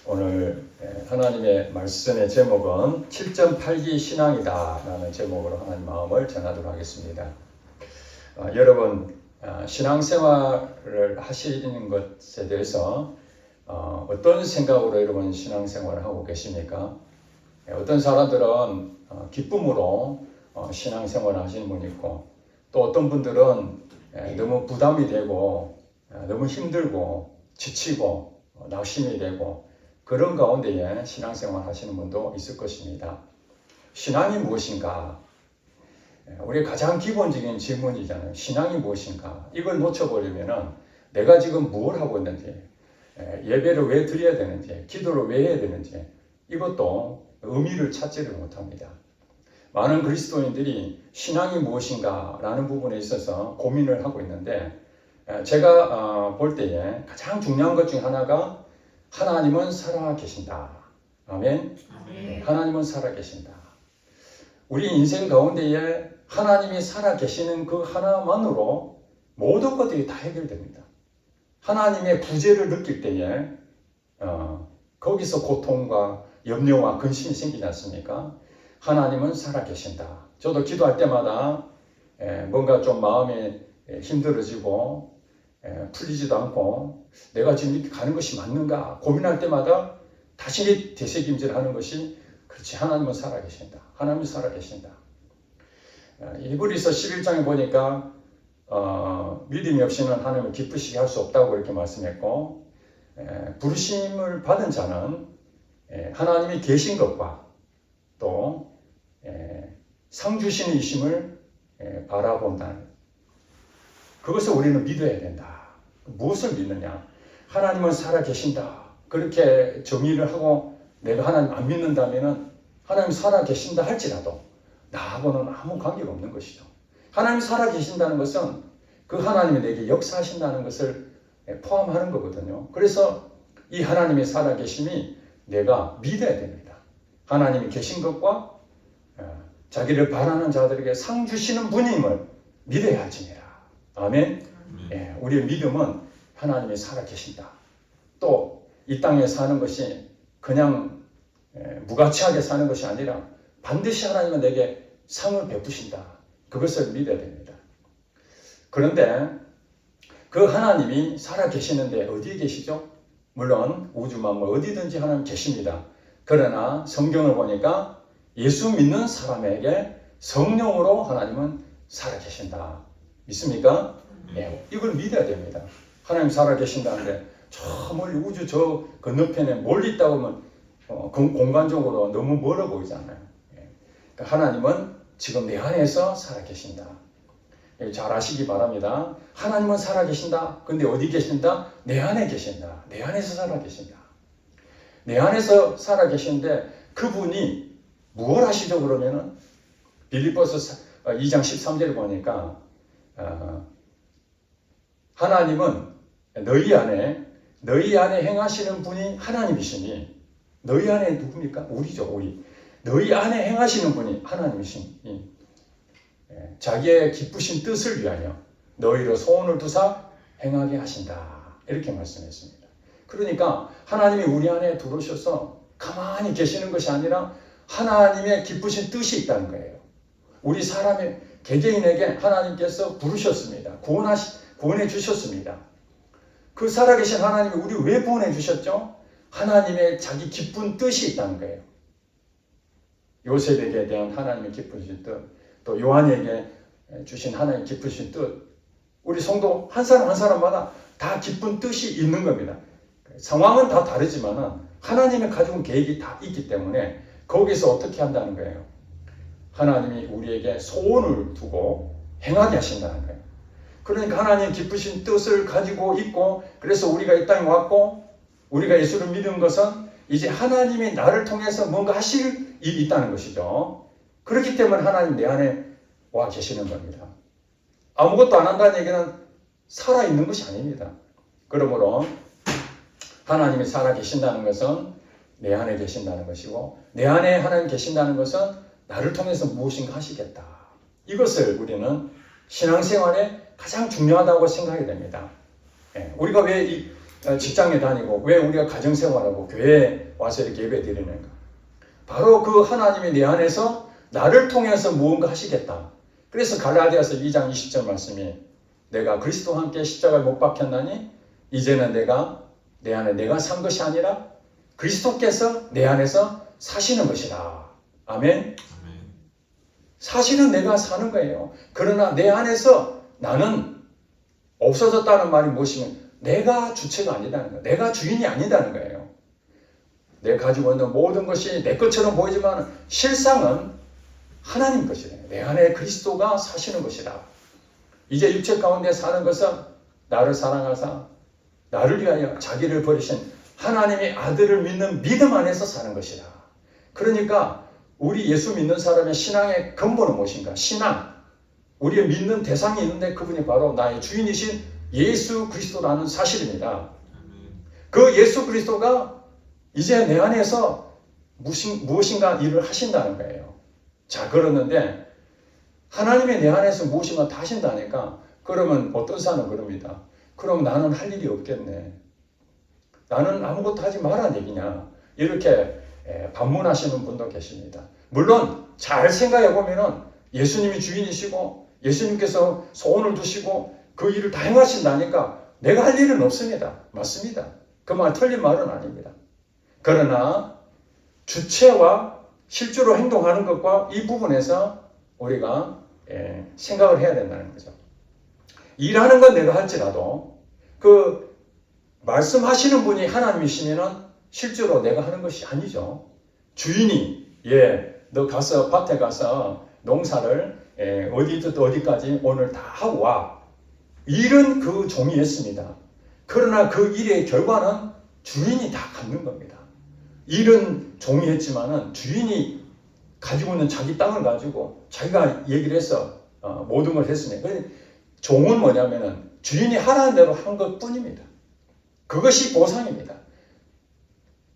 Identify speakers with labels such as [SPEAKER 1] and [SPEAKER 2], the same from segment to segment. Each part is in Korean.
[SPEAKER 1] 오늘 하나님의 말씀의 제목은 7.8기 신앙이다 라는 제목으로 하나님 마음을 전하도록 하겠습니다. 여러분 신앙생활을 하시는 것에 대해서 어떤 생각으로 여러분 신앙생활을 하고 계십니까? 어떤 사람들은 기쁨으로 신앙생활을 하시는 분이 있고, 또 어떤 분들은 너무 부담이 되고 너무 힘들고 지치고 낙심이 되고 그런 가운데에 신앙생활 하시는 분도 있을 것입니다. 신앙이 무엇인가? 우리 가장 기본적인 질문이잖아요. 신앙이 무엇인가? 이걸 놓쳐버리면은 내가 지금 뭘 하고 있는지, 예배를 왜 드려야 되는지, 기도를 왜 해야 되는지 이것도 의미를 찾지를 못합니다. 많은 그리스도인들이 신앙이 무엇인가 라는 부분에 있어서 고민을 하고 있는데, 제가 볼 때에 가장 중요한 것 중 하나가 하나님은 살아계신다. 아멘. 하나님은 살아계신다. 우리 인생 가운데에 하나님이 살아계시는 그 하나만으로 모든 것들이 다 해결됩니다. 하나님의 부재를 느낄 때에 거기서 고통과 염려와 근심이 생기지 않습니까? 하나님은 살아계신다. 저도 기도할 때마다 뭔가 좀 마음이 힘들어지고 풀리지도 않고 내가 지금 이렇게 가는 것이 맞는가 고민할 때마다 다시 되새김질하는 것이, 그렇지, 하나님은 살아계신다. 하나님은 살아계신다. 히브리서 11장에 보니까 믿음이 없이는 하나님을 기쁘시게 할 수 없다고 이렇게 말씀했고, 부르심을 받은 자는 하나님이 계신 것과 또 상 주시는 이심을 바라본다는, 그것을 우리는 믿어야 된다. 무엇을 믿느냐? 하나님은 살아계신다. 그렇게 정의를 하고 내가 하나님 안 믿는다면 하나님 살아계신다 할지라도 나하고는 아무 관계가 없는 것이죠. 하나님 살아계신다는 것은 그 하나님이 내게 역사하신다는 것을 포함하는 거거든요. 그래서 이 하나님의 살아계심이 내가 믿어야 됩니다. 하나님이 계신 것과 자기를 바라는 자들에게 상 주시는 분임을 믿어야 할지니라. 아멘. 우리의 믿음은 하나님이 살아계신다. 또 이 땅에 사는 것이 그냥 무가치하게 사는 것이 아니라 반드시 하나님은 내게 상을 베푸신다. 그것을 믿어야 됩니다. 그런데 그 하나님이 살아계시는데 어디에 계시죠? 물론 우주 만물 어디든지 하나님 계십니다. 그러나 성경을 보니까 예수 믿는 사람에게 성령으로 하나님은 살아계신다. 믿습니까? 이걸 믿어야 됩니다. 하나님 살아계신다는데 저 멀리 우주 저 건너편에 멀리 있다고 하면 공간적으로 너무 멀어 보이잖아요. 그러니까 하나님은 지금 내 안에서 살아계신다. 잘 아시기 바랍니다. 하나님은 살아계신다. 근데 어디 계신다? 내 안에 계신다. 내 안에서 살아계신다. 내 안에서 살아계신데 그분이 무엇 하시죠? 그러면은 빌립보서 2장 13절을 보니까 하나님은 너희 안에 행하시는 분이 하나님이시니, 너희 안에 누굽니까? 우리죠, 우리. 너희 안에 행하시는 분이 하나님이시니 자기의 기쁘신 뜻을 위하여 너희로 소원을 두사 행하게 하신다. 이렇게 말씀했습니다. 그러니까 하나님이 우리 안에 들어오셔서 가만히 계시는 것이 아니라 하나님의 기쁘신 뜻이 있다는 거예요. 우리 사람의 개개인에게 하나님께서 부르셨습니다. 구원해 주셨습니다. 그 살아계신 하나님이 우리 왜 구원해 주셨죠? 하나님의 자기 기쁜 뜻이 있다는 거예요. 요셉에게 대한 하나님의 기쁘신 뜻, 또 요한에게 주신 하나님의 기쁘신 뜻, 우리 성도 한 사람 한 사람마다 다 기쁜 뜻이 있는 겁니다. 상황은 다 다르지만 하나님의 가지고 계획이 다 있기 때문에 거기서 어떻게 한다는 거예요? 하나님이 우리에게 소원을 두고 행하게 하신다는 거예요. 그러니까 하나님 기쁘신 뜻을 가지고 있고, 그래서 우리가 이 땅에 왔고, 우리가 예수를 믿은 것은 이제 하나님이 나를 통해서 뭔가 하실 일이 있다는 것이죠. 그렇기 때문에 하나님 내 안에 와 계시는 겁니다. 아무것도 안 한다는 얘기는 살아있는 것이 아닙니다. 그러므로 하나님이 살아계신다는 것은 내 안에 계신다는 것이고, 내 안에 하나님 계신다는 것은 나를 통해서 무엇인가 하시겠다. 이것을 우리는 신앙생활에 가장 중요하다고 생각이 됩니다. 우리가 왜 직장에 다니고 왜 우리가 가정생활하고 교회에 와서 이렇게 예배 드리는가? 바로 그 하나님이 내 안에서 나를 통해서 무언가 하시겠다. 그래서 갈라디아서 2장 20절 말씀이 내가 그리스도와 함께 십자가에 못 박혔나니 이제는 내 안에 내가 산 것이 아니라 그리스도께서 내 안에서 사시는 것이다. 아멘. 사실은 내가 사는 거예요. 그러나 내 안에서 나는 없어졌다는 말이 무엇이면 내가 주체가 아니다는 거예요. 내가 주인이 아니다는 거예요. 내가 가지고 있는 모든 것이 내 것처럼 보이지만 실상은 하나님 것이래요. 내 안에 그리스도가 사시는 것이다. 이제 육체 가운데 사는 것은 나를 사랑하사 나를 위하여 자기를 버리신 하나님의 아들을 믿는 믿음 안에서 사는 것이다. 그러니까 우리 예수 믿는 사람의 신앙의 근본은 무엇인가? 신앙. 우리의 믿는 대상이 있는데 그분이 바로 나의 주인이신 예수 그리스도라는 사실입니다. 그 예수 그리스도가 이제 내 안에서 무엇인가 일을 하신다는 거예요. 자, 그러는데 하나님이 내 안에서 무엇인가 다 하신다니까 그러면 어떤 사람은 그럽니다. 그럼 나는 할 일이 없겠네. 나는 아무것도 하지 말라는 얘기냐. 이렇게 반문하시는 분도 계십니다. 물론 잘 생각해 보면은 예수님이 주인이시고 예수님께서 소원을 두시고 그 일을 다 행하신다니까 내가 할 일은 없습니다. 맞습니다. 그 말 틀린 말은 아닙니다. 그러나 주체와 실제로 행동하는 것과 이 부분에서 우리가 생각을 해야 된다는 거죠. 일하는 건 내가 할지라도 그 말씀하시는 분이 하나님이시면은 실제로 내가 하는 것이 아니죠. 주인이 너 가서 밭에 가서 농사를 어디부터 어디까지 오늘 다 하고 와. 일은 그 종이 했습니다. 그러나 그 일의 결과는 주인이 다 갖는 겁니다. 일은 종이 했지만은 주인이 가지고 있는 자기 땅을 가지고 자기가 얘기를 해서 모든 걸 했습니다. 종은 뭐냐면은 주인이 하라는 대로 한 것 뿐입니다. 그것이 보상입니다.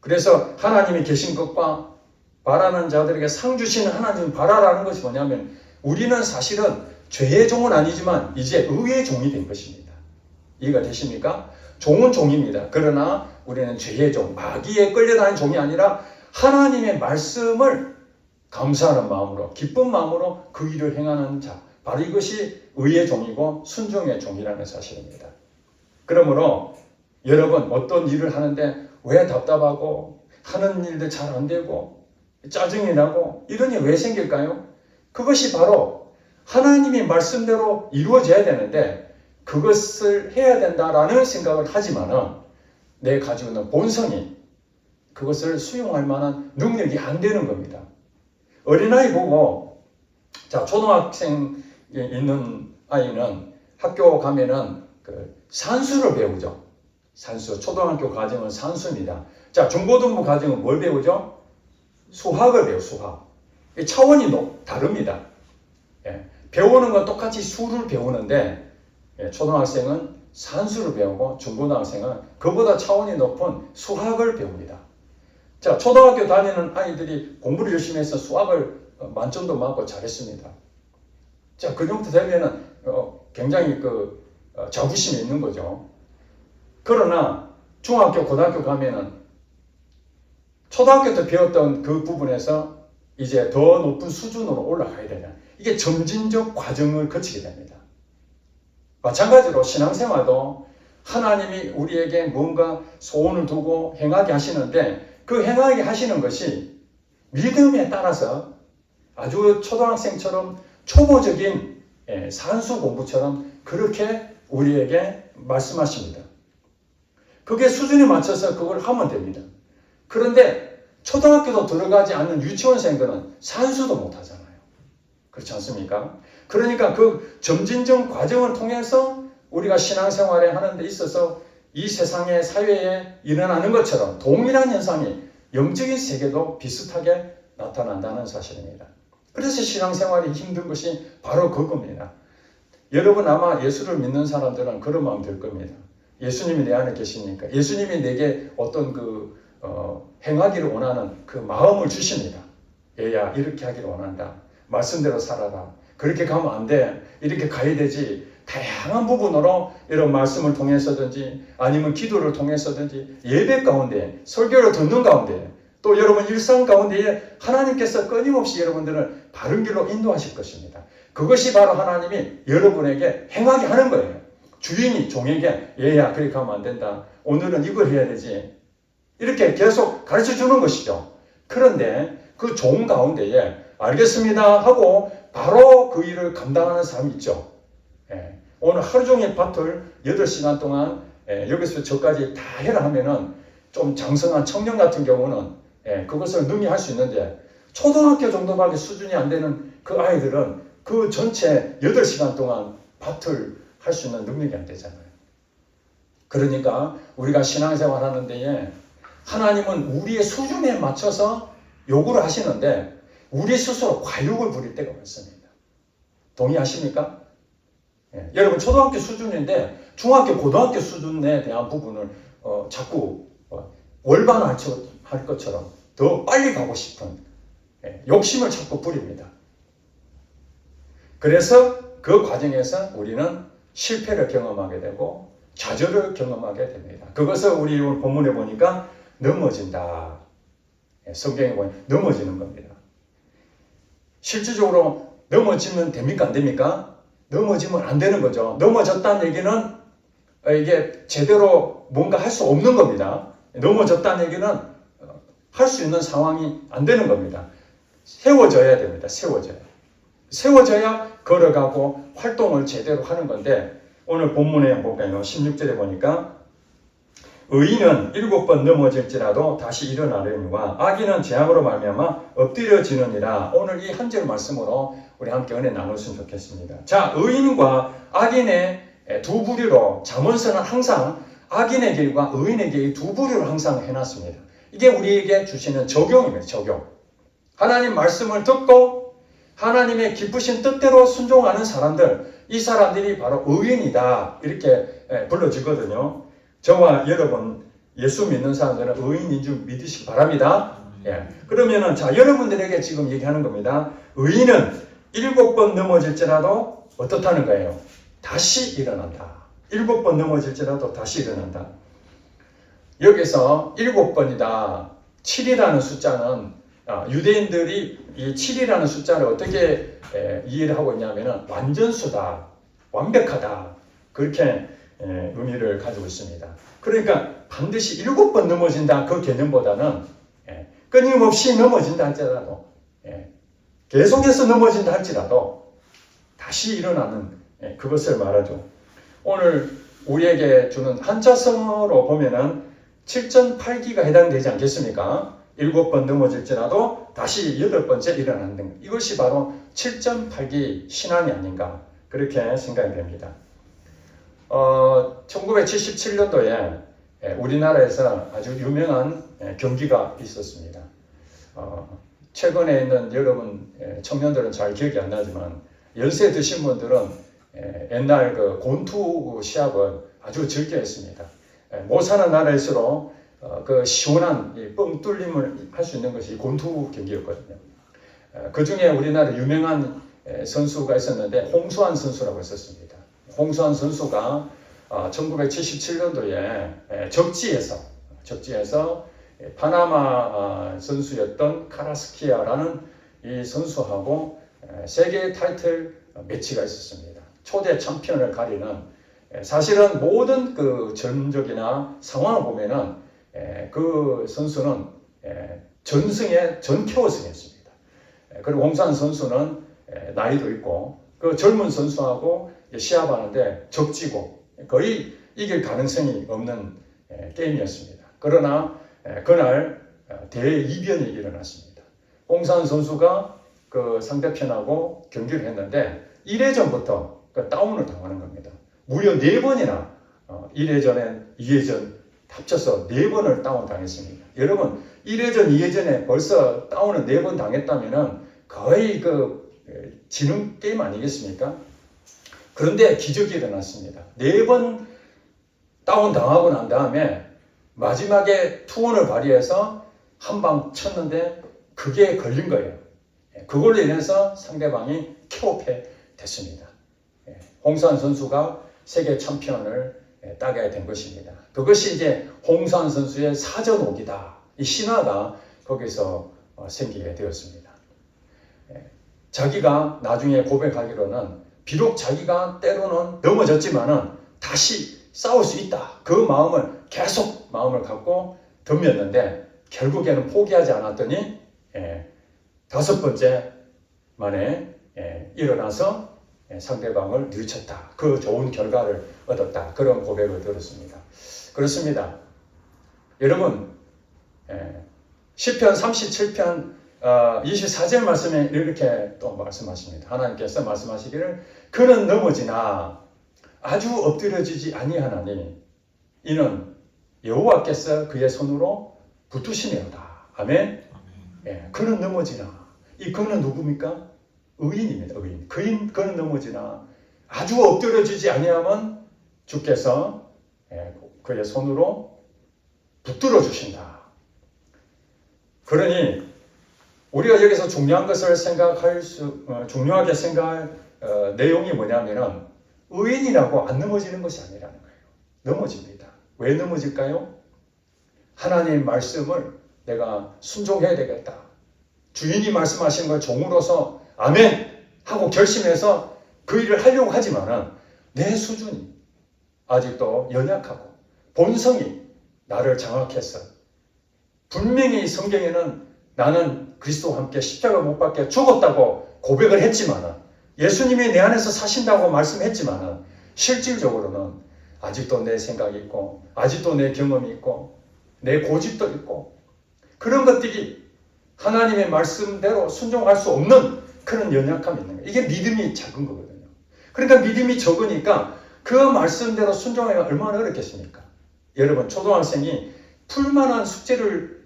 [SPEAKER 1] 그래서 하나님이 계신 것과 바라는 자들에게 상 주시는 하나님 바라라는 것이 뭐냐면 우리는 사실은 죄의 종은 아니지만 이제 의의 종이 된 것입니다. 이해가 되십니까? 종은 종입니다. 그러나 우리는 죄의 종, 마귀에 끌려다니는 종이 아니라 하나님의 말씀을 감사하는 마음으로 기쁜 마음으로 그 일을 행하는 자, 바로 이것이 의의 종이고 순종의 종이라는 사실입니다. 그러므로 여러분 어떤 일을 하는데 왜 답답하고 하는 일도 잘 안 되고 짜증이 나고 이런 일이 왜 생길까요? 그것이 바로 하나님의 말씀대로 이루어져야 되는데 그것을 해야 된다라는 생각을 하지만은 내 가지고 있는 본성이 그것을 수용할 만한 능력이 안 되는 겁니다. 어린아이 보고 자 초등학생 있는 아이는 학교 가면은 그 산수를 배우죠. 산수. 초등학교 과정은 산수입니다. 자, 중고등부 과정은 뭘 배우죠? 수학을 배워요. 수학. 차원이 다릅니다. 배우는 건 똑같이 수를 배우는데 초등학생은 산수를 배우고 중고등학생은 그보다 차원이 높은 수학을 배웁니다. 자, 초등학교 다니는 아이들이 공부를 열심히 해서 수학을 만점도 맞고 잘했습니다. 자, 그 정도 되면은 굉장히 자부심이 있는 거죠. 그러나 중학교, 고등학교 가면은 초등학교 때 배웠던 그 부분에서 이제 더 높은 수준으로 올라가야 되냐. 이게 점진적 과정을 거치게 됩니다. 마찬가지로 신앙생활도 하나님이 우리에게 뭔가 소원을 두고 행하게 하시는데 그 행하게 하시는 것이 믿음에 따라서 아주 초등학생처럼 초보적인 산수 공부처럼 그렇게 우리에게 말씀하십니다. 그게 수준에 맞춰서 그걸 하면 됩니다. 그런데 초등학교도 들어가지 않는 유치원생들은 산수도 못하잖아요. 그렇지 않습니까? 그러니까 그 점진적 과정을 통해서 우리가 신앙생활에 하는 데 있어서 이 세상의 사회에 일어나는 것처럼 동일한 현상이 영적인 세계도 비슷하게 나타난다는 사실입니다. 그래서 신앙생활이 힘든 것이 바로 그겁니다. 여러분 아마 예수를 믿는 사람들은 그런 마음 들 겁니다. 예수님이 내 안에 계시니까 예수님이 내게 어떤 행하기를 원하는 그 마음을 주십니다. 얘야 이렇게 하기를 원한다. 말씀대로 살아라. 그렇게 가면 안 돼. 이렇게 가야 되지. 다양한 부분으로 이런 말씀을 통해서든지 아니면 기도를 통해서든지 예배 가운데 설교를 듣는 가운데 또 여러분 일상 가운데에 하나님께서 끊임없이 여러분들을 바른 길로 인도하실 것입니다. 그것이 바로 하나님이 여러분에게 행하게 하는 거예요. 주인이 종에게 얘야 그렇게 하면 안 된다. 오늘은 이걸 해야 되지. 이렇게 계속 가르쳐 주는 것이죠. 그런데 그 종 가운데에 알겠습니다 하고 바로 그 일을 감당하는 사람이 있죠. 오늘 하루 종일 밭을 8시간 동안 여기서 저까지 다 해라 하면은 좀 장성한 청년 같은 경우는 그것을 능히 할 수 있는데 초등학교 정도밖에 수준이 안 되는 그 아이들은 그 전체 8시간 동안 밭을 할 수 있는 능력이 안 되잖아요. 그러니까 우리가 신앙생활 하는 데에 하나님은 우리의 수준에 맞춰서 요구를 하시는데 우리 스스로 과욕을 부릴 때가 많습니다. 동의하십니까? 여러분 초등학교 수준인데 중학교, 고등학교 수준에 대한 부분을 자꾸 월반할 것처럼 더 빨리 가고 싶은 욕심을 자꾸 부립니다. 그래서 그 과정에서 우리는 실패를 경험하게 되고 좌절을 경험하게 됩니다. 그것을 우리 오늘 본문에 보니까 넘어진다. 성경에 보면 넘어지는 겁니다. 실질적으로 넘어지면 됩니까? 안 됩니까? 넘어지면 안 되는 거죠. 넘어졌다는 얘기는 이게 제대로 뭔가 할 수 없는 겁니다. 넘어졌다는 얘기는 할 수 있는 상황이 안 되는 겁니다. 세워져야 됩니다. 세워져야 걸어가고 활동을 제대로 하는 건데 오늘 본문에 볼까요? 16절에 보니까 의인은 7번 넘어질지라도 다시 일어나려니와 악인은 재앙으로 말미암아 엎드려지느니라. 오늘 이 한 절 말씀으로 우리 함께 은혜 나눴으면 좋겠습니다. 자, 의인과 악인의 두 부류로 잠언서는 항상 악인의 길과 의인의 길 두 부류를 항상 해놨습니다. 이게 우리에게 주시는 적용입니다. 적용. 하나님 말씀을 듣고 하나님의 기쁘신 뜻대로 순종하는 사람들, 이 사람들이 바로 의인이다 이렇게 불러지거든요. 저와 여러분 예수 믿는 사람들은 의인인 줄 믿으시기 바랍니다. 그러면은 자 여러분들에게 지금 얘기하는 겁니다. 의인은 7번 넘어질지라도 어떻다는 거예요? 다시 일어난다. 7번 넘어질지라도 다시 일어난다. 여기서 7번이다. 7이라는 숫자는 유대인들이 이 7이라는 숫자를 어떻게 이해를 하고 있냐면은 완전수다, 완벽하다 그렇게 의미를 가지고 있습니다. 그러니까 반드시 7번 넘어진다 그 개념보다는 끊임없이 넘어진다 할지라도 계속해서 넘어진다 할지라도 다시 일어나는 그것을 말하죠. 오늘 우리에게 주는 한자성어로 보면은 7.8기가 해당되지 않겠습니까? 7번 넘어질지라도 다시 8번째 일어나는 등 이것이 바로 7.8기 신앙이 아닌가 그렇게 생각이 됩니다. 1977년도에 우리나라에서 아주 유명한 경기가 있었습니다. 최근에 있는 여러분 청년들은 잘 기억이 안 나지만 연세 드신 분들은 옛날 그 권투 시합을 아주 즐겨 했습니다. 못 사는 나라일수록 그 시원한 뻥 뚫림을 할 수 있는 것이 권투 경기였거든요. 그 중에 우리나라 유명한 선수가 있었는데 홍수환 선수라고 있었습니다. 홍수환 선수가 1977년도에 적지에서 파나마 선수였던 카라스키아라는 이 선수하고 세계 타이틀 매치가 있었습니다. 초대 챔피언을 가리는 사실은 모든 그 전적이나 상황을 보면은 그 선수는 전승에 전태워승했습니다. 그리고 홍수환 선수는 나이도 있고 그 젊은 선수하고 시합하는데 적지고 거의 이길 가능성이 없는 게임이었습니다. 그러나 그날 대이변이 일어났습니다. 홍수환 선수가 그 상대편하고 경기를 했는데 1회전부터 그 다운을 당하는 겁니다. 무려 4번이나 1회전에 2회전 합쳐서 4번을 다운 당했습니다. 여러분 1회전, 2회전에 벌써 다운을 4번 당했다면 거의 그 지능 게임 아니겠습니까? 그런데 기적이 일어났습니다. 4번 다운 당하고 난 다음에 마지막에 투혼을 발휘해서 한 방 쳤는데 그게 걸린 거예요. 그걸로 인해서 상대방이 KO패 됐습니다. 홍수환 선수가 세계 챔피언을 따게 된 것입니다. 그것이 이제 홍수환 선수의 사전옥이다. 이 신화가 거기서 생기게 되었습니다. 자기가 나중에 고백하기로는 비록 자기가 때로는 넘어졌지만은 다시 싸울 수 있다. 그 마음을 계속 마음을 갖고 덤볐는데 결국에는 포기하지 않았더니 5번째 만에 일어나서 상대방을 밀쳤다. 그 좋은 결과를 얻었다. 그런 고백을 들었습니다. 그렇습니다. 여러분 시편 37편 24절 말씀에 이렇게 또 말씀하십니다. 하나님께서 말씀하시기를 그는 넘어지나 아주 엎드려지지 아니하나니 이는 여호와께서 그의 손으로 붙드시며다. 아멘. 그는 넘어지나 이 그는 누굽니까? 의인입니다. 의인. 그는 넘어지나 아주 엎드려지지 아니하면 주께서 그의 손으로 붙들어 주신다. 그러니 우리가 여기서 중요한 것을 중요하게 생각할 내용이 뭐냐면은 의인이라고 안 넘어지는 것이 아니라는 거예요. 넘어집니다. 왜 넘어질까요? 하나님의 말씀을 내가 순종해야 되겠다. 주인이 말씀하신 걸 종으로서 아멘 하고 결심해서 그 일을 하려고 하지만은 내 수준이 아직도 연약하고 본성이 나를 장악해서 분명히 성경에는 나는 그리스도와 함께 십자가 못 박혀 죽었다고 고백을 했지만은 예수님이 내 안에서 사신다고 말씀했지만은 실질적으로는 아직도 내 생각이 있고 아직도 내 경험이 있고 내 고집도 있고 그런 것들이 하나님의 말씀대로 순종할 수 없는 그런 연약함이 있는 거예요. 이게 믿음이 작은 거거든요. 그러니까 믿음이 적으니까 그 말씀대로 순종하기가 얼마나 어렵겠습니까? 여러분 초등학생이 풀만한 숙제를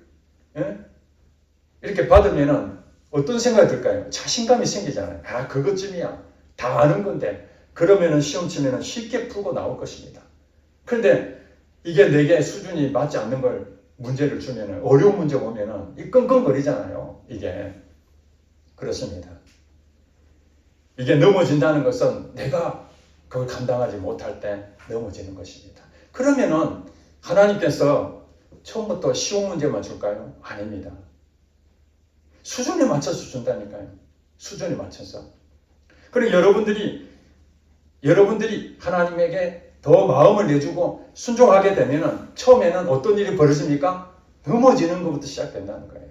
[SPEAKER 1] 이렇게 받으면은 어떤 생각이 들까요? 자신감이 생기잖아요. 아, 그것쯤이야. 다 아는 건데. 그러면은 시험 치면은 쉽게 풀고 나올 것입니다. 그런데 이게 내게 수준이 맞지 않는 걸 문제를 주면은 어려운 문제 오면은 이 끙끙거리잖아요. 이게. 그렇습니다. 이게 넘어진다는 것은 내가 그걸 감당하지 못할 때 넘어지는 것입니다. 그러면은 하나님께서 처음부터 쉬운 문제만 줄까요? 아닙니다. 수준에 맞춰서 준다니까요. 수준에 맞춰서. 그리고 여러분들이 하나님에게 더 마음을 내주고 순종하게 되면은 처음에는 어떤 일이 벌어집니까? 넘어지는 것부터 시작된다는 거예요.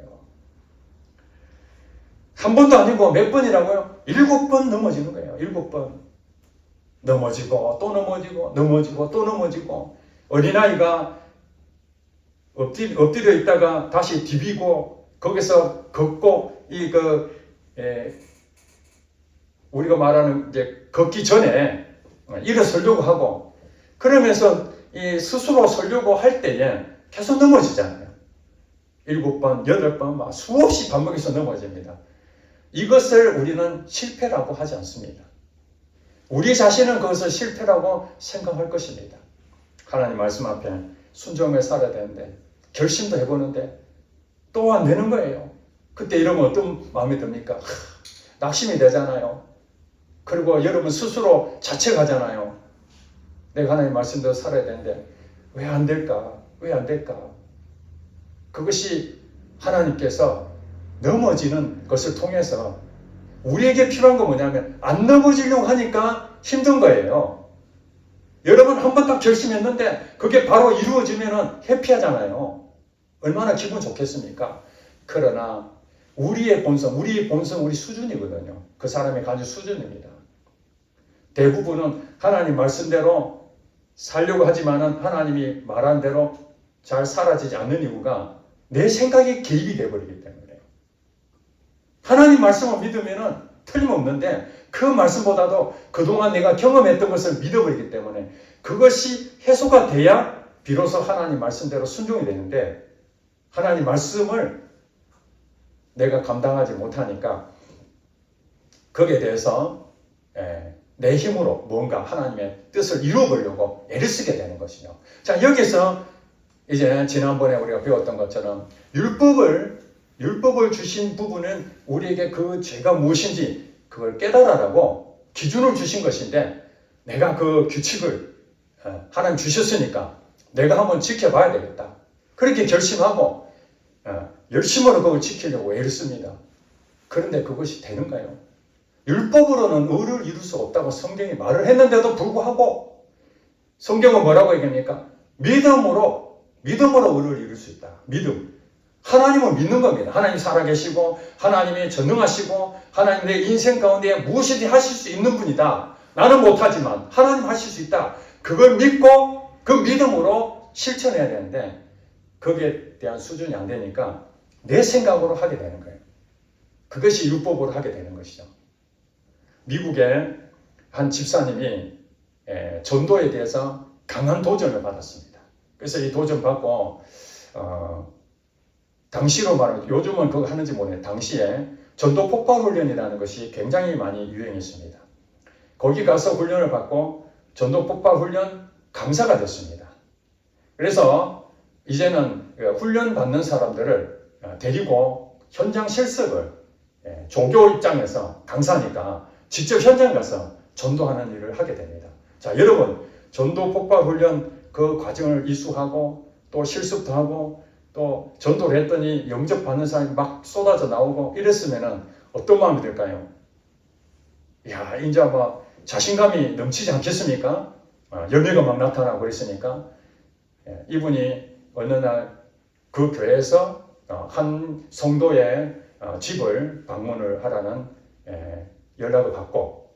[SPEAKER 1] 한 번도 아니고 몇 번이라고요? 7번 넘어지는 거예요. 7번. 넘어지고 또 넘어지고 넘어지고 또 넘어지고 어린아이가 엎드려 있다가 다시 디비고 거기서 걷고 우리가 말하는 이제 걷기 전에 일어서려고 하고 그러면서 스스로 서려고 할 때에 계속 넘어지잖아요. 7번, 8번 막 수없이 반복해서 넘어집니다. 이것을 우리는 실패라고 하지 않습니다. 우리 자신은 그것을 실패라고 생각할 것입니다. 하나님 말씀 앞에 순종해 살아야 되는데 결심도 해보는데 또 안 되는 거예요. 그때 이러면 어떤 마음이 듭니까? 낙심이 되잖아요. 그리고 여러분 스스로 자책하잖아요. 내가 하나님 말씀대로 살아야 되는데 왜 안 될까? 왜 안 될까? 그것이 하나님께서 넘어지는 것을 통해서 우리에게 필요한 건 뭐냐면 안 넘어지려고 하니까 힘든 거예요. 여러분 한 번 딱 결심했는데 그게 바로 이루어지면 해피하잖아요. 얼마나 기분 좋겠습니까? 그러나 우리의 본성, 우리 수준이거든요. 그 사람이 가진 수준입니다. 대부분은 하나님 말씀대로 살려고 하지만은 하나님이 말한 대로 잘 사라지지 않는 이유가 내 생각이 개입이 되어버리기 때문에 하나님 말씀을 믿으면은 틀림없는데 그 말씀보다도 그동안 내가 경험했던 것을 믿어버리기 때문에 그것이 해소가 돼야 비로소 하나님 말씀대로 순종이 되는데 하나님 말씀을 내가 감당하지 못하니까 거기에 대해서 내 힘으로 뭔가 하나님의 뜻을 이루어보려고 애를 쓰게 되는 것이죠. 자, 여기서 이제 지난번에 우리가 배웠던 것처럼 율법을 주신 부분은 우리에게 그 죄가 무엇인지 그걸 깨달아라고 기준을 주신 것인데 내가 그 규칙을 하나님 주셨으니까 내가 한번 지켜봐야 되겠다. 그렇게 결심하고 열심으로 그걸 지키려고 애를 씁니다. 그런데 그것이 되는가요? 율법으로는 의를 이룰 수 없다고 성경이 말을 했는데도 불구하고 성경은 뭐라고 얘기합니까? 믿음으로 의를 이룰 수 있다. 믿음. 하나님을 믿는 겁니다. 하나님 살아계시고 하나님이 전능하시고 하나님 내 인생 가운데 무엇이든지 하실 수 있는 분이다. 나는 못하지만 하나님 하실 수 있다. 그걸 믿고 그 믿음으로 실천해야 되는데 거기에 대한 수준이 안 되니까 내 생각으로 하게 되는 거예요. 그것이 율법으로 하게 되는 것이죠. 미국의 한 집사님이 전도에 대해서 강한 도전을 받았습니다. 그래서 이 도전 받고 당시로 말하면 요즘은 그거 하는지 모르겠는데 당시에 전도 폭발 훈련이라는 것이 굉장히 많이 유행했습니다. 거기 가서 훈련을 받고 전도 폭발 훈련 강사가 됐습니다. 그래서 이제는 훈련 받는 사람들을 데리고 현장 실습을 종교 입장에서 강사니까 직접 현장 가서 전도하는 일을 하게 됩니다. 자, 여러분 전도 폭발 훈련 그 과정을 이수하고 또 실습도 하고 또 전도를 했더니 영접받는 사람이 막 쏟아져 나오고 이랬으면은 어떤 마음이 들까요? 야, 이제 뭐 자신감이 넘치지 않겠습니까? 열매가 막 나타나고 그랬으니까 이분이 어느 날 그 교회에서 한 성도의 집을 방문을 하라는 연락을 받고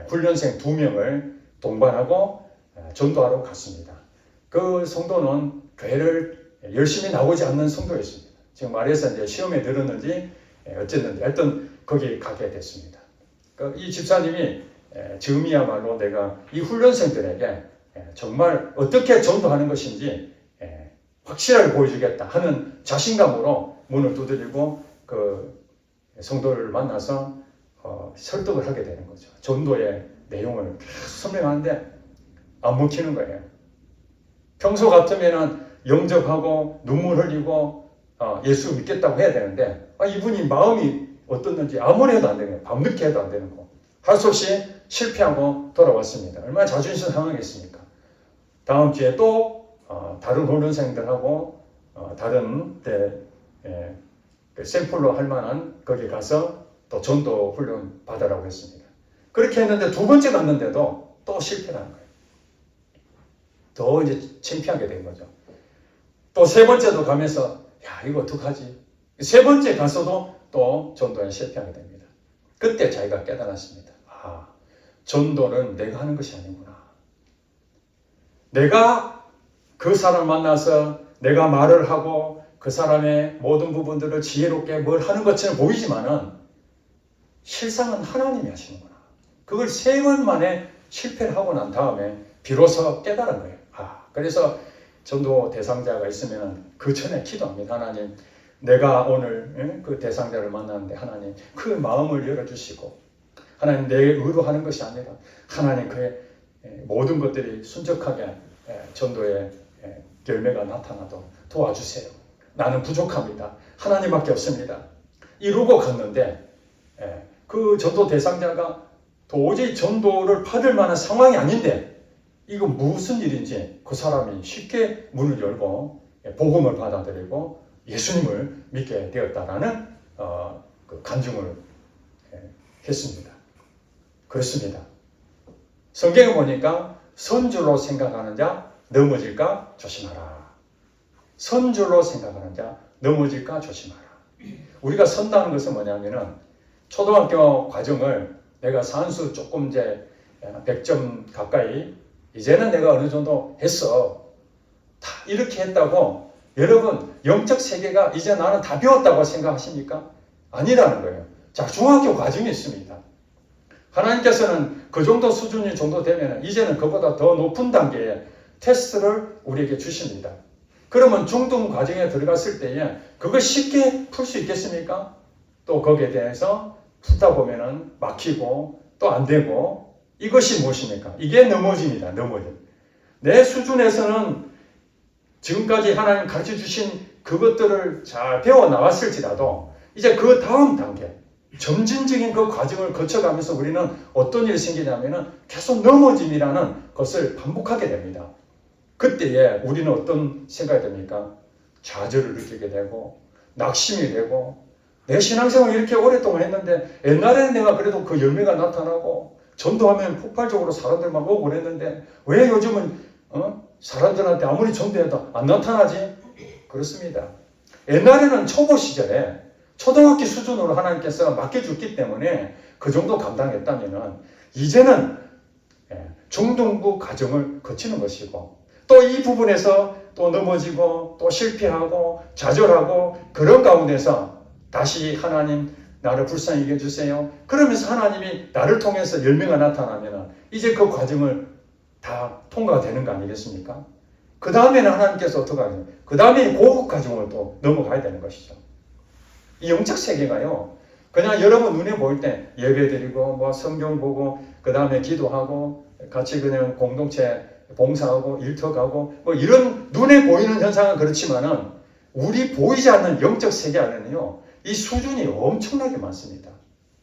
[SPEAKER 1] 훈련생 2명을 동반하고 전도하러 갔습니다. 그 성도는 교회를 열심히 나오지 않는 성도였습니다. 지금 말해서 이제 시험에 들었는지 어쨌는지 하여튼 거기 가게 됐습니다. 이 집사님이 지금이야말로 내가 이 훈련생들에게 정말 어떻게 전도하는 것인지 확실하게 보여주겠다 하는 자신감으로 문을 두드리고 그 성도를 만나서 설득을 하게 되는 거죠. 전도의 내용을 계속 설명하는데 안 먹히는 거예요. 평소 같으면은 영접하고 눈물 흘리고 예수 믿겠다고 해야 되는데 이분이 마음이 어떻는지 아무리 해도 안 되는 거예요. 밤늦게 해도 안 되는 거. 할 수 없이 실패하고 돌아왔습니다. 얼마나 자존심 상하겠습니까? 다음 주에 또 다른 훈련생들하고 다른 때 샘플로 할 만한 거기 가서 또 전도 훈련 받으라고 했습니다. 그렇게 했는데 2번째 갔는데도 또 실패하는 거예요. 더 이제 창피하게 된 거죠. 또 3번째도 가면서 야, 이거 어떡하지? 3번째 가서도 또 전도에 실패하게 됩니다. 그때 자기가 깨달았습니다. 전도는 내가 하는 것이 아니구나. 내가 그 사람을 만나서 내가 말을 하고 그 사람의 모든 부분들을 지혜롭게 뭘 하는 것처럼 보이지만은 실상은 하나님이 하시는구나. 그걸 3번 만에 실패를 하고 난 다음에 비로소 깨달은 거예요. 그래서 전도 대상자가 있으면 그 전에 기도합니다. 하나님, 내가 오늘 그 대상자를 만났는데 하나님 그 마음을 열어주시고 하나님 내 의로 하는 것이 아니라 하나님 그의 모든 것들이 순적하게 전도의 열매가 나타나도록 도와주세요. 나는 부족합니다. 하나님밖에 없습니다. 이루고 갔는데 그 전도 대상자가 도저히 전도를 받을 만한 상황이 아닌데 이거 무슨 일인지 그 사람이 쉽게 문을 열고 복음을 받아들이고 예수님을 믿게 되었다라는 그 간증을 했습니다. 그렇습니다. 성경에 보니까 선줄로 생각하는 자 넘어질까 조심하라. 선줄로 생각하는 자 넘어질까 조심하라. 우리가 선다는 것은 뭐냐면은 초등학교 과정을 내가 산수 조금 이제 100점 가까이 이제는 내가 어느 정도 했어. 다 이렇게 했다고 여러분 영적 세계가 이제 나는 다 배웠다고 생각하십니까? 아니라는 거예요. 자, 중학교 과정이 있습니다. 하나님께서는 그 정도 수준이 정도 되면 이제는 그보다 더 높은 단계의 테스트를 우리에게 주십니다. 그러면 중등 과정에 들어갔을 때에 그걸 쉽게 풀 수 있겠습니까? 또 거기에 대해서 풀다 보면은 막히고 또 안 되고 이것이 무엇입니까? 이게 넘어짐이다. 넘어짐. 내 수준에서는 지금까지 하나님 가르쳐 주신 그것들을 잘 배워 나왔을지라도 이제 그 다음 단계 점진적인 그 과정을 거쳐가면서 우리는 어떤 일이 생기냐면은 계속 넘어짐이라는 것을 반복하게 됩니다. 그때에 우리는 어떤 생각이 듭니까? 좌절을 느끼게 되고 낙심이 되고 내 신앙생활을 이렇게 오랫동안 했는데 옛날에는 내가 그래도 그 열매가 나타나고 전도하면 폭발적으로 사람들만 오고 그랬는데 왜 요즘은 사람들한테 아무리 전도해도 안 나타나지? 그렇습니다. 옛날에는 초보 시절에 초등학교 수준으로 하나님께서 맡겨줬기 때문에 그 정도 감당했다면은 이제는 중등부 과정을 거치는 것이고 또 이 부분에서 또 넘어지고 또 실패하고 좌절하고 그런 가운데서 다시 하나님 나를 불쌍히 여겨주세요. 그러면서 하나님이 나를 통해서 열매가 나타나면 이제 그 과정을 다 통과가 되는 거 아니겠습니까? 그 다음에는 하나님께서 어떻게 하냐? 그 다음에 고급 과정을 또 넘어가야 되는 것이죠. 이 영적 세계가요. 그냥 여러분 눈에 보일 때 예배드리고 뭐 성경 보고 그 다음에 기도하고 같이 그냥 공동체 봉사하고 일터 가고 뭐 이런 눈에 보이는 현상은 그렇지만은 우리 보이지 않는 영적 세계 안에는요. 이 수준이 엄청나게 많습니다.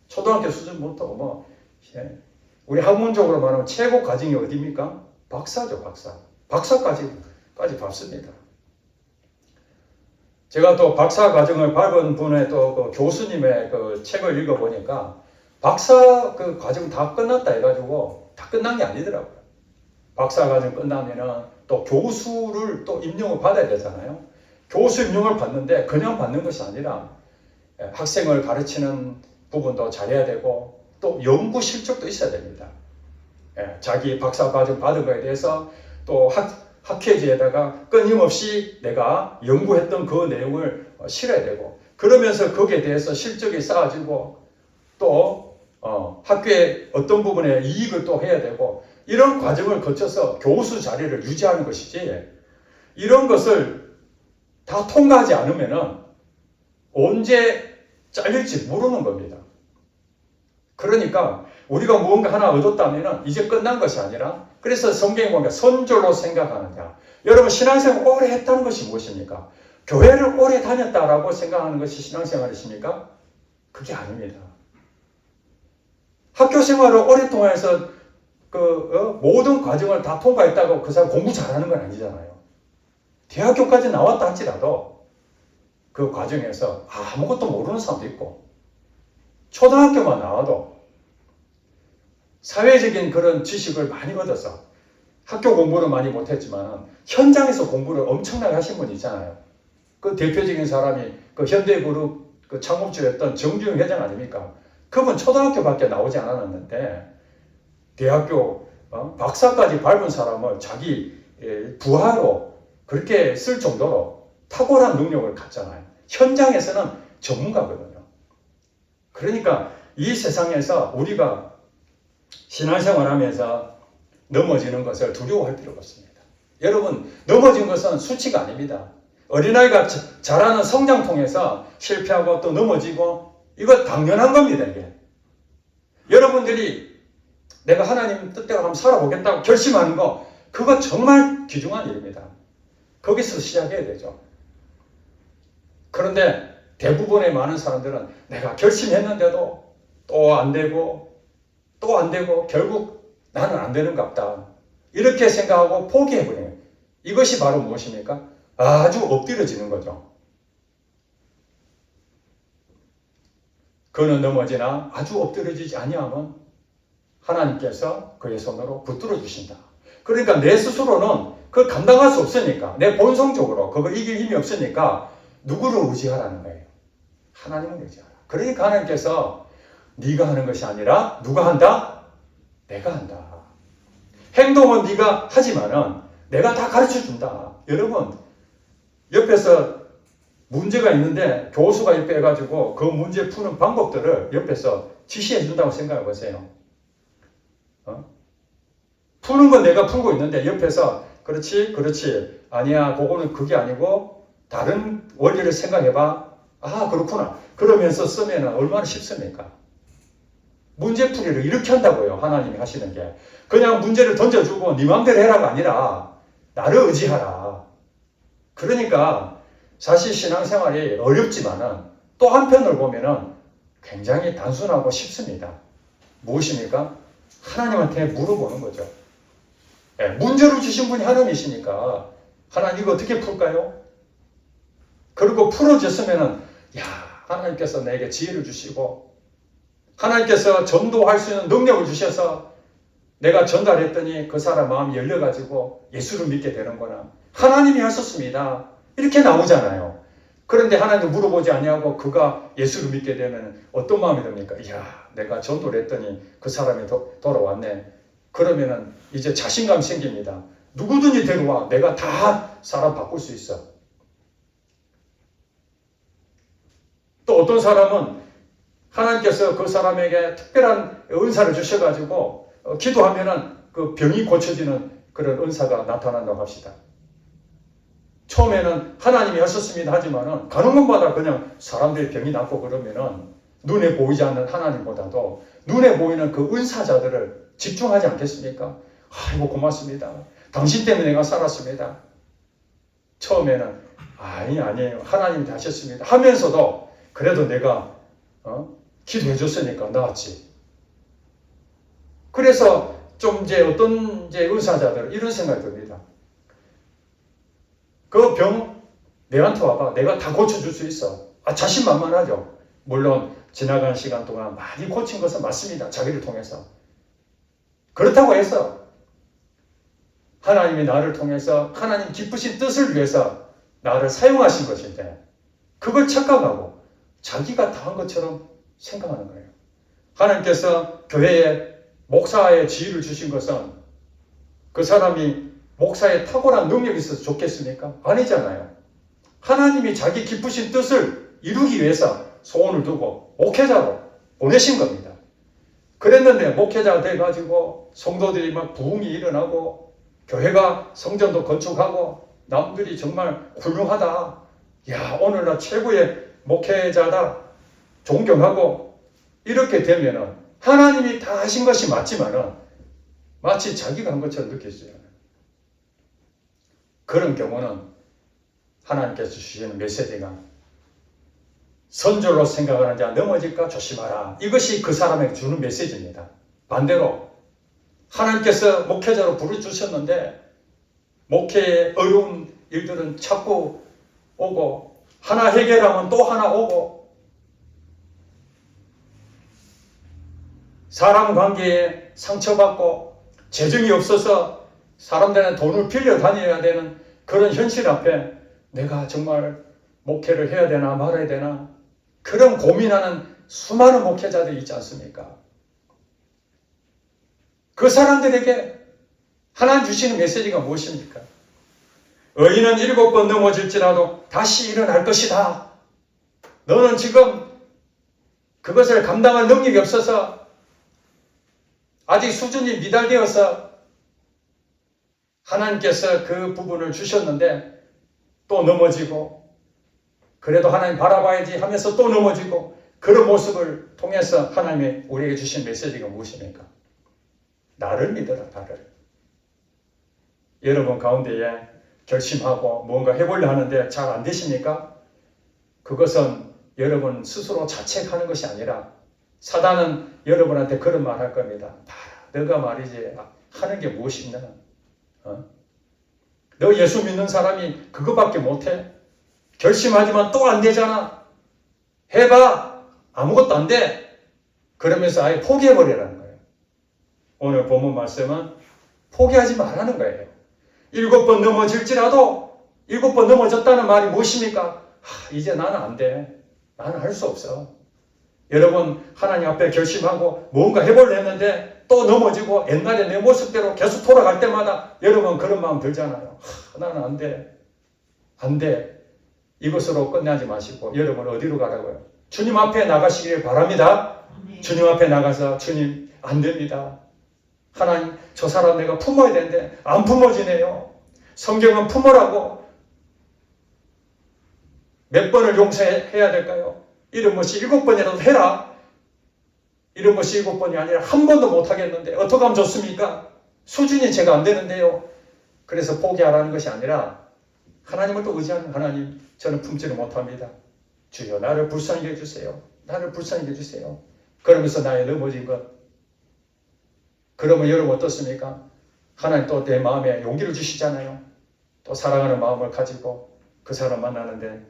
[SPEAKER 1] 초등학교 수준부터 뭐 우리 학문적으로 말하면 최고 과정이 어디입니까? 박사죠, 박사. 박사까지 밟습니다. 제가 또 박사 과정을 밟은 분의 또 그 교수님의 그 책을 읽어보니까 박사 그 과정 다 끝났다 해가지고 다 끝난 게 아니더라고요. 박사 과정 끝나면은 또 교수를 또 임명을 받아야 되잖아요. 교수 임명을 받는데 그냥 받는 것이 아니라 학생을 가르치는 부분도 잘해야 되고 또 연구 실적도 있어야 됩니다. 자기 박사 과정 받은 거에 대해서 또 학회지에다가 끊임없이 내가 연구했던 그 내용을 실어야 되고 그러면서 거기에 대해서 실적이 쌓아지고 또 학교의 어떤 부분에 이익을 또 해야 되고 이런 과정을 거쳐서 교수 자리를 유지하는 것이지 이런 것을 다 통과하지 않으면은 언제 잘릴지 모르는 겁니다. 그러니까 우리가 무언가 하나 얻었다면 이제 끝난 것이 아니라 그래서 성경에 보니까 선조로 생각하느냐. 여러분 신앙생활 오래 했다는 것이 무엇입니까? 교회를 오래 다녔다라고 생각하는 것이 신앙생활이십니까? 그게 아닙니다. 학교 생활을 오랫동안 해서 모든 과정을 다 통과했다고 그 사람 공부 잘하는 건 아니잖아요. 대학교까지 나왔다 할지라도 그 과정에서 아무것도 모르는 사람도 있고 초등학교만 나와도 사회적인 그런 지식을 많이 얻어서 학교 공부를 많이 못했지만 현장에서 공부를 엄청나게 하신 분이 있잖아요. 그 대표적인 사람이 그 현대그룹 그 창업주였던 정주영 회장 아닙니까? 그분 초등학교밖에 나오지 않았는데 대학교 박사까지 밟은 사람을 자기 부하로 그렇게 쓸 정도로 탁월한 능력을 갖잖아요. 현장에서는 전문가거든요. 그러니까 이 세상에서 우리가 신앙생활하면서 넘어지는 것을 두려워할 필요가 없습니다. 여러분 넘어진 것은 수치가 아닙니다. 어린아이가 자라는 성장 통해서 실패하고 또 넘어지고 이거 당연한 겁니다. 이게 여러분들이 내가 하나님 뜻대로 한번 살아보겠다고 결심하는 거 그거 정말 귀중한 일입니다. 거기서 시작해야 되죠. 그런데 대부분의 많은 사람들은 내가 결심했는데도 또 안 되고 또 안 되고 결국 나는 안 되는 것 같다. 이렇게 생각하고 포기해버려요. 이것이 바로 무엇입니까? 아주 엎드려지는 거죠. 그는 넘어지나 아주 엎드려지지 아니하면 하나님께서 그의 손으로 붙들어 주신다. 그러니까 내 스스로는 그걸 감당할 수 없으니까 내 본성적으로 그걸 이길 힘이 없으니까 누구를 의지하라는 거예요? 하나님을 의지하라. 그러니까 하나님께서 네가 하는 것이 아니라 누가 한다? 내가 한다. 행동은 네가 하지만은 내가 다 가르쳐준다. 여러분 옆에서 문제가 있는데 교수가 옆에 해가지고 그 문제 푸는 방법들을 옆에서 지시해 준다고 생각해 보세요. 푸는 건 내가 풀고 있는데 옆에서 그렇지 아니야 그거는 그게 아니고 다른 원리를 생각해봐. 아 그렇구나. 그러면서 쓰면 얼마나 쉽습니까? 문제풀이를 이렇게 한다고요. 하나님이 하시는 게. 그냥 문제를 던져주고 네 맘대로 해라가 아니라 나를 의지하라. 그러니까 사실 신앙생활이 어렵지만은 또 한편으로 보면은 굉장히 단순하고 쉽습니다. 무엇입니까? 하나님한테 물어보는 거죠. 예, 문제를 주신 분이 하나님이시니까 하나님 이거 어떻게 풀까요? 그리고 풀어졌으면은 야, 하나님께서 내게 지혜를 주시고 하나님께서 전도할 수 있는 능력을 주셔서 내가 전달했더니 그 사람 마음이 열려가지고 예수를 믿게 되는구나. 하나님이 하셨습니다. 이렇게 나오잖아요. 그런데 하나님 물어보지 아니하고 그가 예수를 믿게 되면 어떤 마음이 듭니까? 이야, 내가 전도를 했더니 그 사람이 돌아왔네. 그러면은 이제 자신감 생깁니다. 누구든지 데려와. 내가 다 사람 바꿀 수 있어. 또 어떤 사람은 하나님께서 그 사람에게 특별한 은사를 주셔가지고 기도하면은 그 병이 고쳐지는 그런 은사가 나타난다고 합시다. 처음에는 하나님이 하셨습니다 하지만은 가는 곳마다 그냥 사람들이 병이 낫고 그러면은 눈에 보이지 않는 하나님보다도 눈에 보이는 그 은사자들을 집중하지 않겠습니까? 아이고 고맙습니다. 당신 때문에 내가 살았습니다. 처음에는 아니에요. 하나님이 하셨습니다 하면서도 그래도 내가 기도해 줬으니까 나았지. 그래서 좀 이제 어떤 이제 은사자들 이런 생각이 듭니다. 그 병 내한테 와봐. 내가 다 고쳐줄 수 있어. 자신만만하죠. 물론 지나간 시간 동안 많이 고친 것은 맞습니다. 자기를 통해서. 그렇다고 해서 하나님이 나를 통해서 하나님 기쁘신 뜻을 위해서 나를 사용하신 것인데 그걸 착각하고 자기가 다 한 것처럼 생각하는 거예요. 하나님께서 교회에 목사의 지위를 주신 것은 그 사람이 목사에 탁월한 능력이 있어서 좋겠습니까? 아니잖아요. 하나님이 자기 기쁘신 뜻을 이루기 위해서 소원을 두고 목회자로 보내신 겁니다. 그랬는데 목회자가 돼가지고 성도들이 막 부흥이 일어나고 교회가 성전도 건축하고 남들이 정말 훌륭하다. 야, 오늘날 최고의 목회자다. 존경하고 이렇게 되면은 하나님이 다 하신 것이 맞지만은 마치 자기가 한 것처럼 느껴지잖아요. 그런 경우는 하나님께서 주시는 메시지가 선절로 생각하는 자 넘어질까 조심하라. 이것이 그 사람에게 주는 메시지입니다. 반대로 하나님께서 목회자로 부르주셨는데 목회의 어려운 일들은 자꾸 오고 하나 해결하면 또 하나 오고 사람 관계에 상처받고 재정이 없어서 사람들한테 돈을 빌려 다녀야 되는 그런 현실 앞에 내가 정말 목회를 해야 되나 말아야 되나 그런 고민하는 수많은 목회자들이 있지 않습니까? 그 사람들에게 하나님 주시는 메시지가 무엇입니까? 의인은 7번 넘어질지라도 다시 일어날 것이다. 너는 지금 그것을 감당할 능력이 없어서 아직 수준이 미달되어서 하나님께서 그 부분을 주셨는데 또 넘어지고 그래도 하나님 바라봐야지 하면서 또 넘어지고 그런 모습을 통해서 하나님이 우리에게 주신 메시지가 무엇입니까? 나를 믿어라, 나를. 여러분 가운데에 결심하고 뭔가 해보려 하는데 잘 안 되십니까? 그것은 여러분 스스로 자책하는 것이 아니라 사단은 여러분한테 그런 말 할 겁니다. 너가 말이지 하는 게 무엇이냐? 너 예수 믿는 사람이 그것밖에 못해? 결심하지만 또 안 되잖아. 해봐. 아무것도 안 돼. 그러면서 아예 포기해버리라는 거예요. 오늘 본문 말씀은 포기하지 말라는 거예요. 7번 넘어질지라도 7번 넘어졌다는 말이 무엇입니까? 이제 나는 안 돼. 나는 할 수 없어. 여러분 하나님 앞에 결심하고 뭔가 해보려 했는데 또 넘어지고 옛날에 내 모습대로 계속 돌아갈 때마다 여러분 그런 마음 들잖아요. 나는 안 돼. 안 돼. 이것으로 끝나지 마시고 여러분 어디로 가라고요? 주님 앞에 나가시길 바랍니다. 주님 앞에 나가서 주님 안 됩니다. 하나님 저 사람 내가 품어야 되는데 안 품어지네요. 성경은 품으라고 몇 번을 용서해야 될까요? 이런 것이 7번이라도 해라. 이런 것이 7번이 아니라 한 번도 못하겠는데 어떻게 하면 좋습니까? 수준이 제가 안 되는데요. 그래서 포기하라는 것이 아니라 하나님을 또 의지하는 하나님 저는 품지를 못합니다. 주여 나를 불쌍히 해주세요. 나를 불쌍히 해주세요. 그러면서 나의 넘어진 것. 그러면 여러분 어떻습니까? 하나님 또 내 마음에 용기를 주시잖아요. 또 사랑하는 마음을 가지고 그 사람 만나는데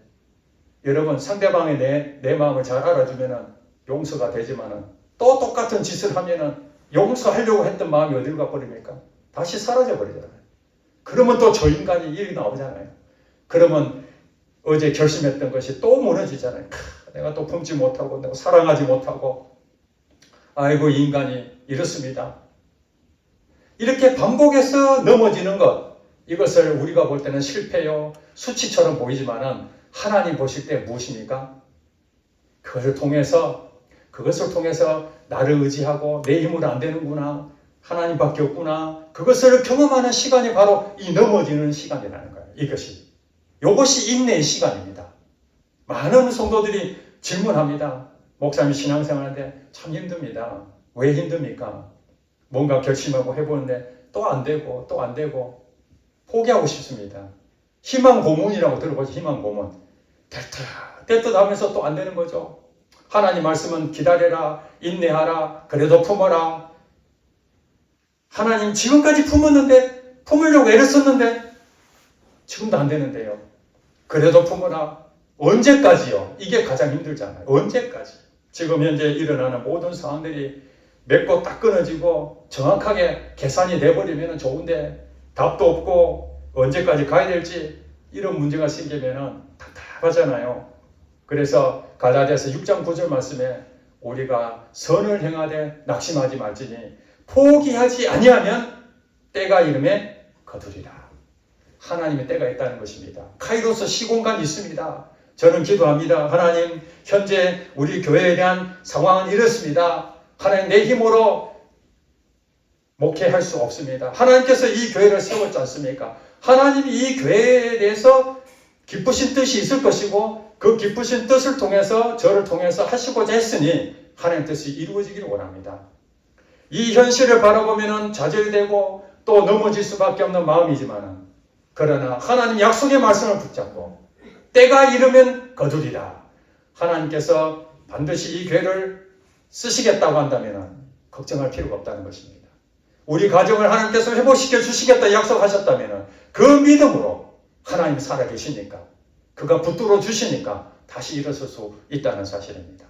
[SPEAKER 1] 여러분 상대방의 내 마음을 잘 알아주면 용서가 되지만은 또 똑같은 짓을 하면은 용서하려고 했던 마음이 어디로 가버립니까? 다시 사라져 버리잖아요. 그러면 또 저 인간이 일이 나오잖아요. 그러면 어제 결심했던 것이 또 무너지잖아요. 내가 또 품지 못하고 내가 사랑하지 못하고 아이고 이 인간이 이렇습니다. 이렇게 반복해서 넘어지는 것, 이것을 우리가 볼 때는 실패요, 수치처럼 보이지만은 하나님 보실 때 무엇입니까? 그것을 통해서 나를 의지하고 내 힘으로 안 되는구나, 하나님밖에 없구나, 그것을 경험하는 시간이 바로 이 넘어지는 시간이라는 거예요. 이것이 인내의 시간입니다. 많은 성도들이 질문합니다. 목사님 신앙생활하는데 참 힘듭니다. 왜 힘듭니까? 뭔가 결심하고 해보는데 또 안 되고 포기하고 싶습니다. 희망 고문이라고 들어보죠. 희망 고문. 됐듯 하면서 또 안 되는 거죠. 하나님 말씀은 기다려라, 인내하라, 그래도 품어라. 하나님 지금까지 품었는데, 품으려고 애를 썼는데 지금도 안 되는데요. 그래도 품어라. 언제까지요? 이게 가장 힘들잖아요. 언제까지? 지금 현재 일어나는 모든 상황들이 맺고 딱 끊어지고 정확하게 계산이 돼버리면 좋은데 답도 없고 언제까지 가야 될지 이런 문제가 생기면 답답하잖아요. 그래서 갈라디아서 6장 9절 말씀에 우리가 선을 행하되 낙심하지 말지니 포기하지 아니하면 때가 이름에 거두리라. 하나님의 때가 있다는 것입니다. 카이로스 시공간이 있습니다. 저는 기도합니다. 하나님, 현재 우리 교회에 대한 상황은 이렇습니다. 하나님, 내 힘으로 목회할 수 없습니다. 하나님께서 이 교회를 세웠지 않습니까? 하나님이 이 교회에 대해서 기쁘신 뜻이 있을 것이고 그 기쁘신 뜻을 통해서 저를 통해서 하시고자 했으니 하나님 뜻이 이루어지기를 원합니다. 이 현실을 바라보면 좌절되고 또 넘어질 수밖에 없는 마음이지만 그러나 하나님 약속의 말씀을 붙잡고 때가 이르면 거두리라. 하나님께서 반드시 이 교회를 쓰시겠다고 한다면 걱정할 필요가 없다는 것입니다. 우리 가정을 하나님께서 회복시켜 주시겠다 약속하셨다면 그 믿음으로 하나님 살아계시니까 그가 붙들어 주시니까 다시 일어설 수 있다는 사실입니다.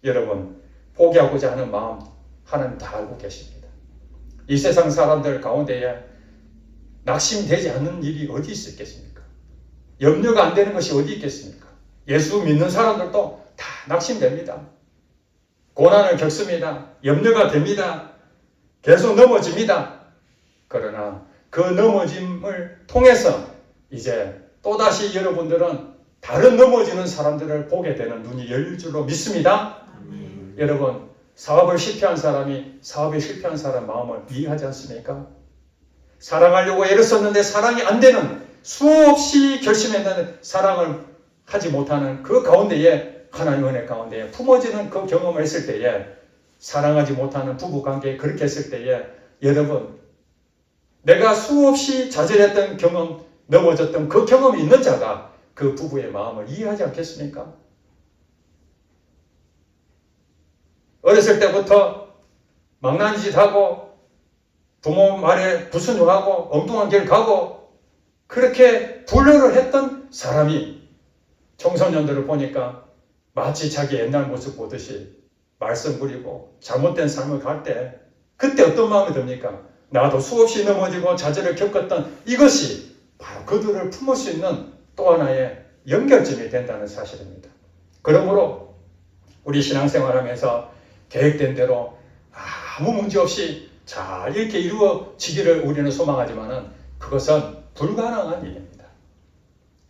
[SPEAKER 1] 여러분, 포기하고자 하는 마음 하나님 다 알고 계십니다. 이 세상 사람들 가운데에 낙심되지 않는 일이 어디 있겠습니까? 염려가 안 되는 것이 어디 있겠습니까? 예수 믿는 사람들도 다 낙심됩니다. 고난을 겪습니다. 염려가 됩니다. 계속 넘어집니다. 그러나 그 넘어짐을 통해서 이제 또다시 여러분들은 다른 넘어지는 사람들을 보게 되는 눈이 열릴 줄로 믿습니다. 여러분, 사업을 실패한 사람이 사업에 실패한 사람 마음을 이해하지 않습니까? 사랑하려고 애를 썼는데 사랑이 안 되는, 수없이 결심했는데 사랑을 하지 못하는 그 가운데에, 하나님의 은혜 가운데에 품어지는 그 경험을 했을 때에, 사랑하지 못하는 부부관계에 그렇게 했을 때에, 여러분, 내가 수없이 좌절했던 경험, 넘어졌던 그 경험이 있는 자가 그 부부의 마음을 이해하지 않겠습니까? 어렸을 때부터 망나니 짓 하고 부모 말에 불순종하고 엉뚱한 길 가고 그렇게 분류를 했던 사람이 청소년들을 보니까 마치 자기 옛날 모습 보듯이 말썽 부리고 잘못된 삶을 갈 때 그때 어떤 마음이 듭니까? 나도 수없이 넘어지고 좌절을 겪었던 이것이 바로 그들을 품을 수 있는 또 하나의 연결점이 된다는 사실입니다. 그러므로 우리 신앙생활하면서 계획된 대로 아무 문제 없이 잘 이렇게 이루어지기를 우리는 소망하지만은 그것은 불가능한 일입니다.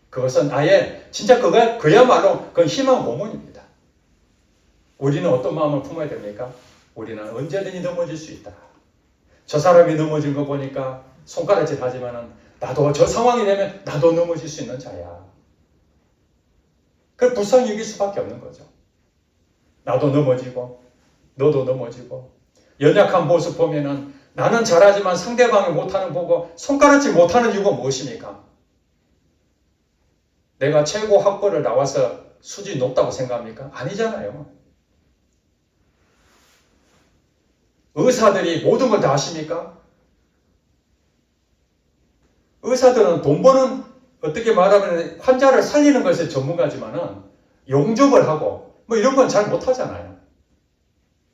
[SPEAKER 1] 그것은 아예 진짜 그야말로 그건 희망 고문입니다. 우리는 어떤 마음을 품어야 됩니까? 우리는 언제든지 넘어질 수 있다. 저 사람이 넘어진 거 보니까 손가락질 하지만은 나도 저 상황이 되면 나도 넘어질 수 있는 자야. 그걸 불쌍히 여길 수밖에 없는 거죠. 나도 넘어지고 너도 넘어지고 연약한 모습 보면은 나는 잘하지만 상대방이 못하는 보고 손가락질 못하는 이유가 무엇입니까? 내가 최고 학벌을 나와서 수준이 높다고 생각합니까? 아니잖아요. 의사들이 모든 걸 다 아십니까? 의사들은 돈 버는, 어떻게 말하면 환자를 살리는 것에 전문가지만은 용접을 하고 뭐 이런 건 잘 못하잖아요.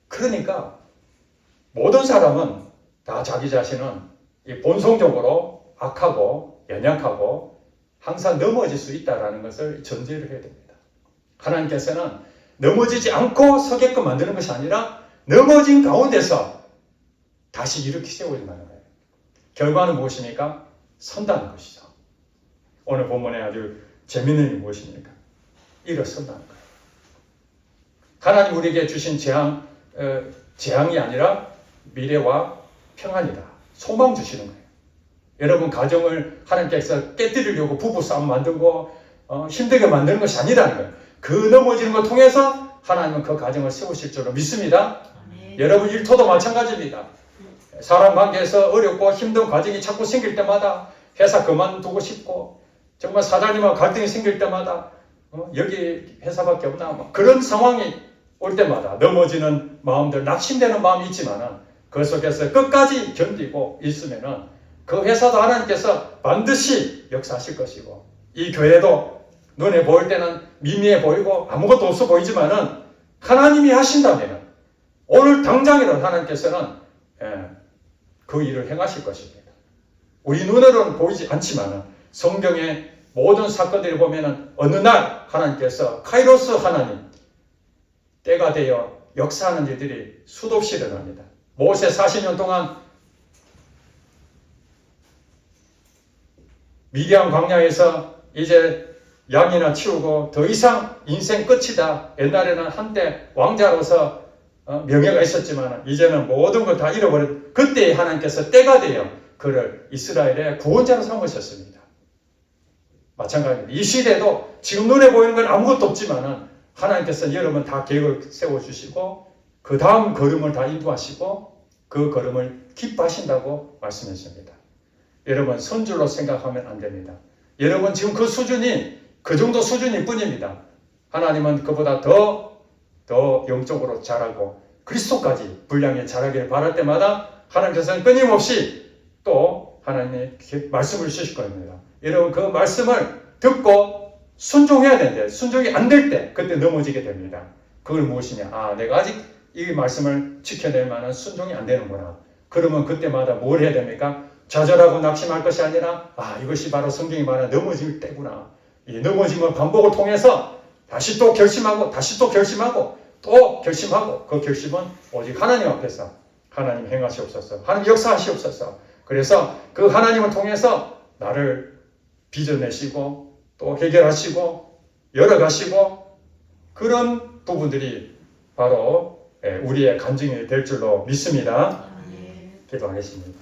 [SPEAKER 1] 그러니까 모든 사람은 다 자기 자신은 이 본성적으로 악하고 연약하고 항상 넘어질 수 있다는 것을 전제를 해야 됩니다. 하나님께서는 넘어지지 않고 서게끔 만드는 것이 아니라 넘어진 가운데서 다시 일으키 세워준다는 거예요. 결과는 무엇입니까? 선다는 것이죠. 오늘 본문에 아주 재미있는 일이 무엇입니까? 일어선다는 거예요. 하나님 우리에게 주신 재앙이 아니라 미래와 평안이다. 소망 주시는 거예요. 여러분 가정을 하나님께서 깨뜨리려고 부부싸움 만들고 힘들게 만드는 것이 아니라는 거예요. 그 넘어지는 걸 통해서 하나님은 그 가정을 세우실 줄로 믿습니다. 여러분 일터도 마찬가지입니다. 사람 관계에서 어렵고 힘든 과정이 자꾸 생길 때마다 회사 그만두고 싶고 정말 사장님과 갈등이 생길 때마다 여기 회사밖에 없나 뭐 그런 상황이 올 때마다 넘어지는 마음들, 낙심되는 마음이 있지만은 그 속에서 끝까지 견디고 있으면은 그 회사도 하나님께서 반드시 역사하실 것이고 이 교회도 눈에 보일 때는 미미해 보이고 아무것도 없어 보이지만은 하나님이 하신다면 오늘 당장이라도 하나님께서는 그 일을 행하실 것입니다. 우리 눈으로는 보이지 않지만은 성경의 모든 사건들을 보면은 어느 날 하나님께서 카이로스 하나님 때가 되어 역사하는 일들이 수도 없이 일어납니다. 모세 40년 동안 미디안 광야에서 이제 양이나 치우고 더 이상 인생 끝이다. 옛날에는 한때 왕자로서 명예가 있었지만 이제는 모든 걸 다 잃어버린 그때 하나님께서 때가 되어 그를 이스라엘의 구원자로 삼으셨습니다. 마찬가지입니다. 이 시대도 지금 눈에 보이는 건 아무것도 없지만 하나님께서 여러분 다 계획을 세워주시고 그 다음 걸음을 다 인도하시고 그 걸음을 기뻐하신다고 말씀하십니다. 여러분 선줄로 생각하면 안 됩니다. 여러분 지금 그 수준이 그 정도 수준일 뿐입니다. 하나님은 그보다 더 영적으로 자라고 그리스도까지 분량에 자라기를 바랄 때마다 하나님께서는 끊임없이 또 하나님의 말씀을 주실 겁니다. 여러분 그 말씀을 듣고 순종해야 되는데 순종이 안 될 때 그때 넘어지게 됩니다. 그걸 무엇이냐? 내가 아직 이 말씀을 지켜낼 만한 순종이 안 되는구나. 그러면 그때마다 뭘 해야 됩니까? 좌절하고 낙심할 것이 아니라 이것이 바로 성경이 말하는 넘어질 때구나. 이 넘어짐을 반복을 통해서 다시 또 결심하고 다시 또 결심하고 또 결심하고 그 결심은 오직 하나님 앞에서 하나님 행하시옵소서. 하나님 역사하시옵소서. 그래서 그 하나님을 통해서 나를 빚어내시고 또 해결하시고 열어가시고 그런 부분들이 바로 우리의 간증이 될 줄로 믿습니다. 기도하겠습니다.